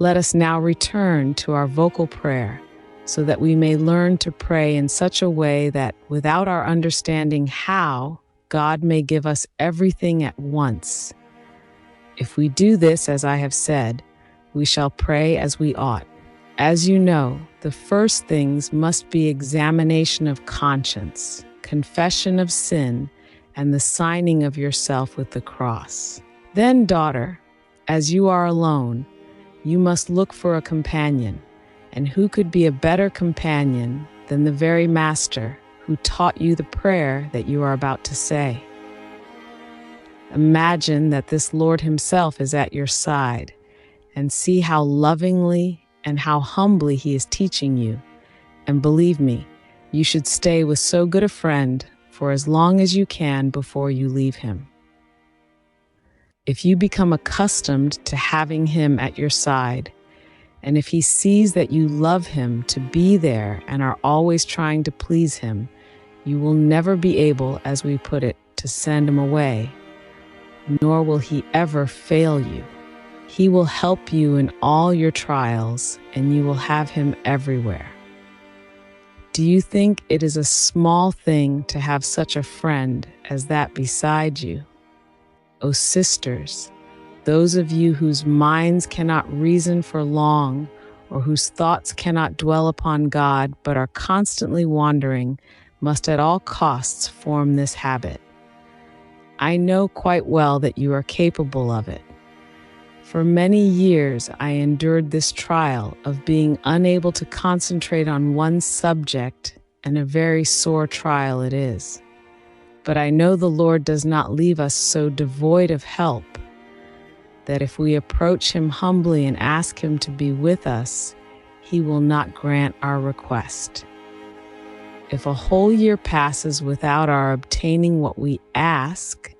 Let us now return to our vocal prayer so that we may learn to pray in such a way that, without our understanding how, God may give us everything at once. If we do this, as I have said, we shall pray as we ought. As you know, the first things must be examination of conscience, confession of sin, and the signing of yourself with the cross. Then, daughter, as you are alone, you must look for a companion. And who could be a better companion than the very Master who taught you the prayer that you are about to say? Imagine that this Lord himself is at your side, and see how lovingly and how humbly he is teaching you. And believe me, you should stay with so good a friend for as long as you can before you leave him. If you become accustomed to having him at your side, and if he sees that you love him to be there and are always trying to please him, you will never be able, as we put it, to send him away, nor will he ever fail you. He will help you in all your trials, and you will have him everywhere. Do you think it is a small thing to have such a friend as that beside you? O sisters, those of you whose minds cannot reason for long, or whose thoughts cannot dwell upon God but are constantly wandering, must at all costs form this habit. I know quite well that you are capable of it. For many years, I endured this trial of being unable to concentrate on one subject, and a very sore trial it is. But I know the Lord does not leave us so devoid of help, that if we approach him humbly and ask him to be with us, he will not grant our request. If a whole year passes without our obtaining what we ask,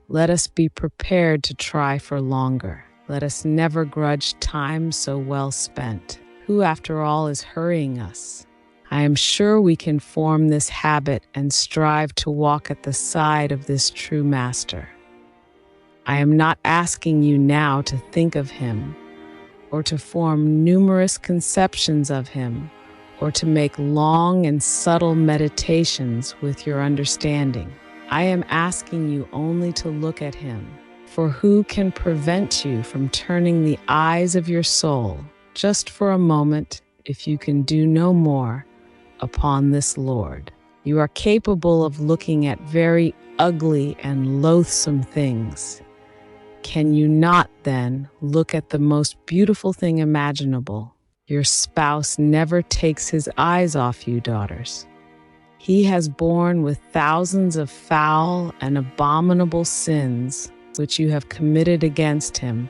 let us be prepared to try for longer. Let us never grudge time so well spent. Who, after all, is hurrying us? I am sure we can form this habit and strive to walk at the side of this true Master. I am not asking you now to think of him, or to form numerous conceptions of him, or to make long and subtle meditations with your understanding. I am asking you only to look at him, for who can prevent you from turning the eyes of your soul, just for a moment, if you can do no more, upon this Lord? You are capable of looking at very ugly and loathsome things. Can you not, then, look at the most beautiful thing imaginable? Your spouse never takes his eyes off you, daughters. He has borne with thousands of foul and abominable sins which you have committed against him,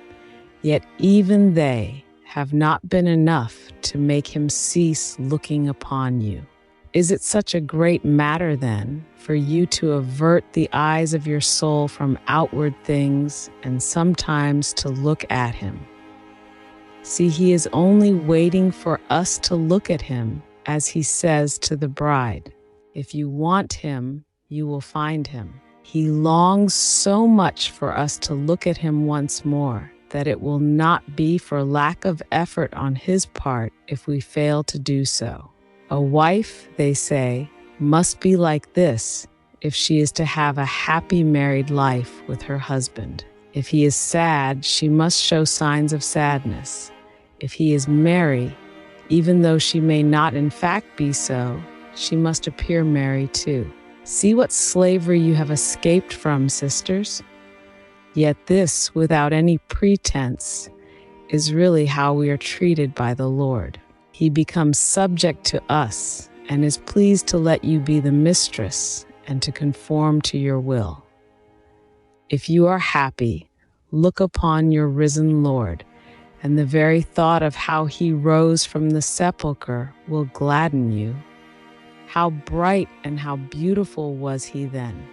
yet even they have not been enough to make him cease looking upon you. Is it such a great matter, then, for you to avert the eyes of your soul from outward things and sometimes to look at him? See, he is only waiting for us to look at him, as he says to the bride. If you want him, you will find him. He longs so much for us to look at him once more that it will not be for lack of effort on his part if we fail to do so. A wife, they say, must be like this if she is to have a happy married life with her husband. If he is sad, she must show signs of sadness. If he is merry, even though she may not in fact be so, she must appear merry too. See what slavery you have escaped from, sisters. Yet this, without any pretense, is really how we are treated by the Lord. He becomes subject to us and is pleased to let you be the mistress and to conform to your will. If you are happy, look upon your risen Lord, and the very thought of how he rose from the sepulchre will gladden you. How bright and how beautiful was he then!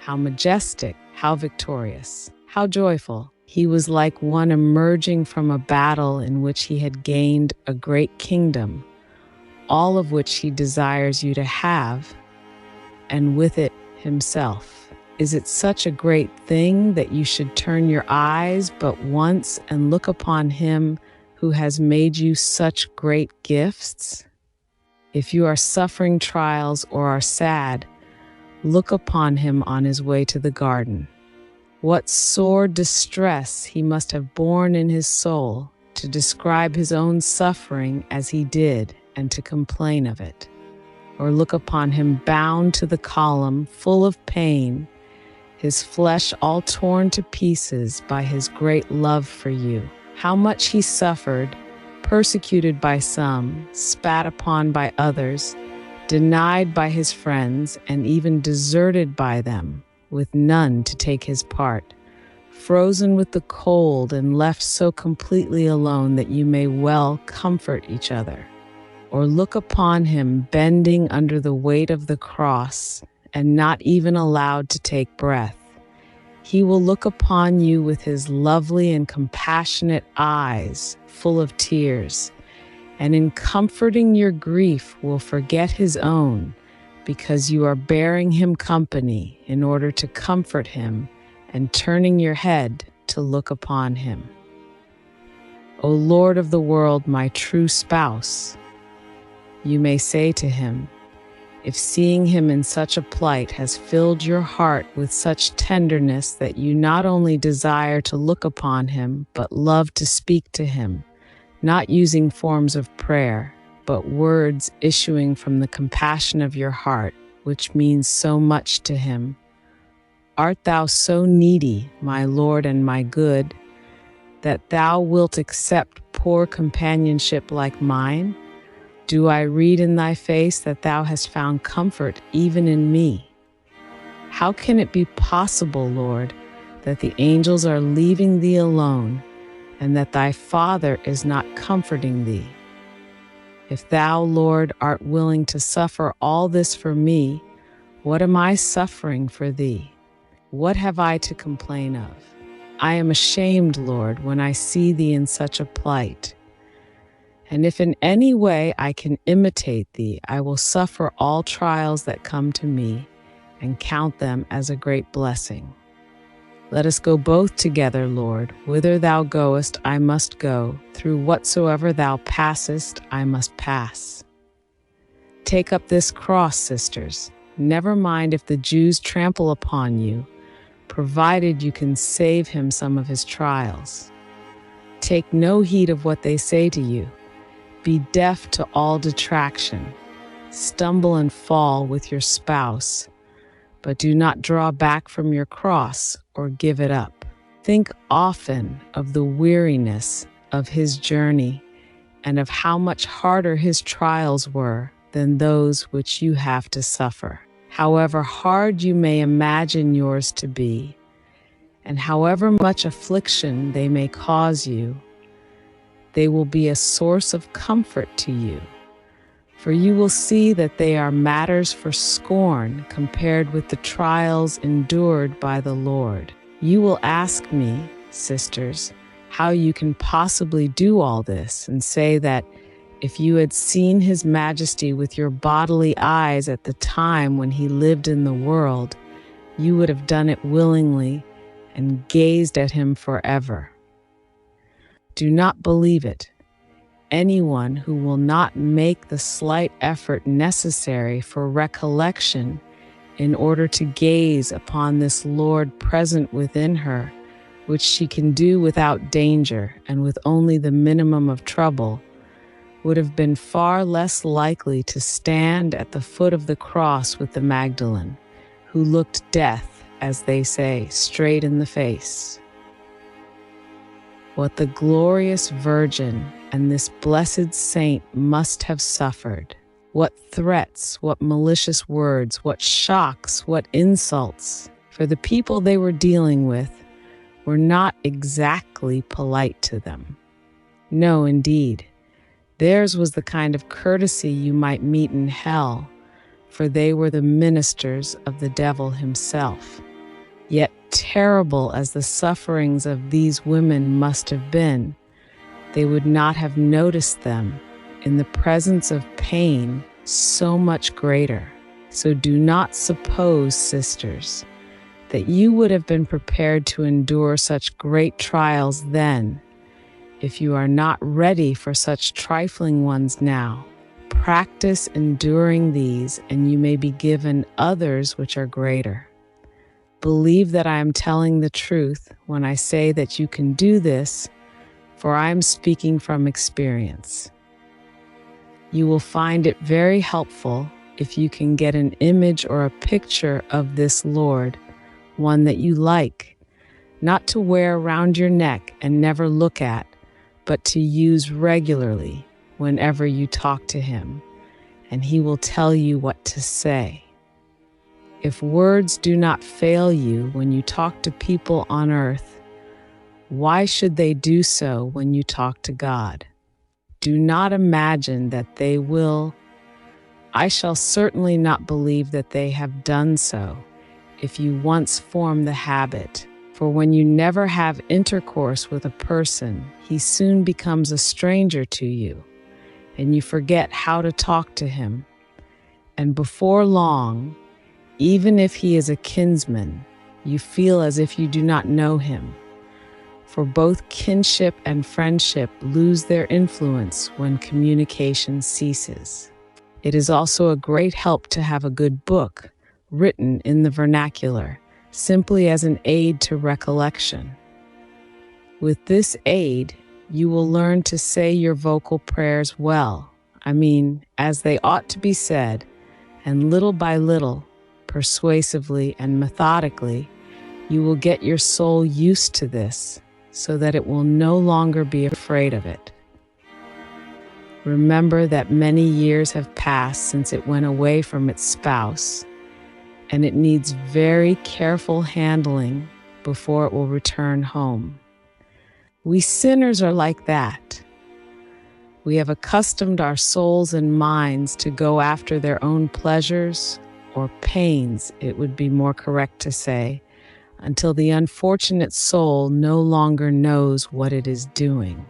How majestic, how victorious, how joyful! He was like one emerging from a battle in which he had gained a great kingdom, all of which he desires you to have, and with it himself. Is it such a great thing that you should turn your eyes but once and look upon him who has made you such great gifts? If you are suffering trials or are sad, look upon him on his way to the garden. What sore distress he must have borne in his soul to describe his own suffering as he did and to complain of it. Or look upon him bound to the column, full of pain, his flesh all torn to pieces by his great love for you. How much he suffered, persecuted by some, spat upon by others, denied by his friends, and even deserted by them, with none to take his part, frozen with the cold and left so completely alone that you may well comfort each other. Or look upon him bending under the weight of the cross and not even allowed to take breath. He will look upon you with his lovely and compassionate eyes full of tears, and in comforting your grief will forget his own, because you are bearing him company in order to comfort him and turning your head to look upon him. O Lord of the world, my true spouse, you may say to him, if seeing him in such a plight has filled your heart with such tenderness that you not only desire to look upon him, but love to speak to him, not using forms of prayer, but words issuing from the compassion of your heart, which means so much to him. Art thou so needy, my Lord and my good, that thou wilt accept poor companionship like mine? Do I read in thy face that thou hast found comfort even in me? How can it be possible, Lord, that the angels are leaving thee alone, and that thy Father is not comforting thee? If thou, Lord, art willing to suffer all this for me, what am I suffering for thee? What have I to complain of? I am ashamed, Lord, when I see thee in such a plight. And if in any way I can imitate thee, I will suffer all trials that come to me and count them as a great blessing. Let us go both together, Lord. Whither thou goest, I must go. Through whatsoever thou passest, I must pass. Take up this cross, sisters. Never mind if the Jews trample upon you, provided you can save him some of his trials. Take no heed of what they say to you. Be deaf to all detraction. Stumble and fall with your spouse, but do not draw back from your cross or give it up. Think often of the weariness of his journey and of how much harder his trials were than those which you have to suffer. However hard you may imagine yours to be, and however much affliction they may cause you, they will be a source of comfort to you, for you will see that they are matters for scorn compared with the trials endured by the Lord. You will ask me, sisters, how you can possibly do all this, and say that if you had seen his majesty with your bodily eyes at the time when he lived in the world, you would have done it willingly and gazed at him forever. Do not believe it. Anyone who will not make the slight effort necessary for recollection in order to gaze upon this Lord present within her, which she can do without danger and with only the minimum of trouble, would have been far less likely to stand at the foot of the cross with the Magdalene, who looked death, as they say, straight in the face. What the glorious Virgin and this blessed saint must have suffered. What threats, what malicious words, what shocks, what insults. For the people they were dealing with were not exactly polite to them. No, indeed. Theirs was the kind of courtesy you might meet in hell, for they were the ministers of the devil himself. Yet terrible as the sufferings of these women must have been, they would not have noticed them in the presence of pain so much greater. So do not suppose, sisters, that you would have been prepared to endure such great trials then, if you are not ready for such trifling ones now. Practice enduring these, and you may be given others which are greater. Believe that I am telling the truth when I say that you can do this, for I am speaking from experience. You will find it very helpful if you can get an image or a picture of this Lord, one that you like, not to wear around your neck and never look at, but to use regularly whenever you talk to him, and he will tell you what to say. If words do not fail you when you talk to people on earth, why should they do so when you talk to God? Do not imagine that they will. I shall certainly not believe that they have done so if you once form the habit. For when you never have intercourse with a person, he soon becomes a stranger to you, and you forget how to talk to him. And before long, even if he is a kinsman, you feel as if you do not know him. For both kinship and friendship lose their influence when communication ceases. It is also a great help to have a good book, written in the vernacular, simply as an aid to recollection. With this aid, you will learn to say your vocal prayers well, as they ought to be said, and little by little, persuasively and methodically, you will get your soul used to this, so that it will no longer be afraid of it. Remember that many years have passed since it went away from its spouse, and it needs very careful handling before it will return home. We sinners are like that. We have accustomed our souls and minds to go after their own pleasures, or pains, it would be more correct to say, until the unfortunate soul no longer knows what it is doing.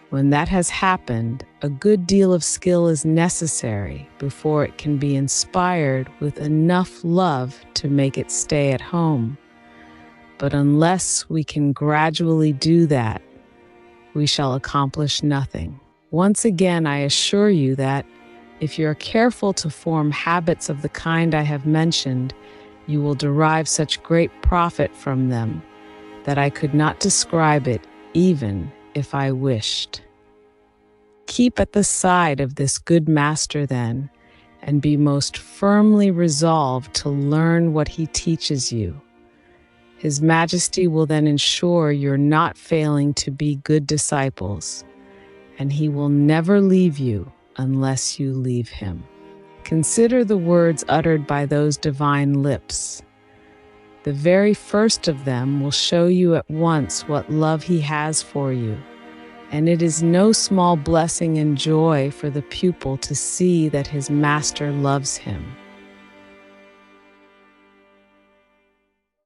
When that has happened, a good deal of skill is necessary before it can be inspired with enough love to make it stay at home. But unless we can gradually do that, we shall accomplish nothing. Once again, I assure you that if you are careful to form habits of the kind I have mentioned, you will derive such great profit from them that I could not describe it even if I wished. Keep at the side of this good master then, and be most firmly resolved to learn what he teaches you. His Majesty will then ensure you're not failing to be good disciples, and he will never leave you unless you leave him. Consider the words uttered by those divine lips. The very first of them will show you at once what love he has for you, and it is no small blessing and joy for the pupil to see that his master loves him.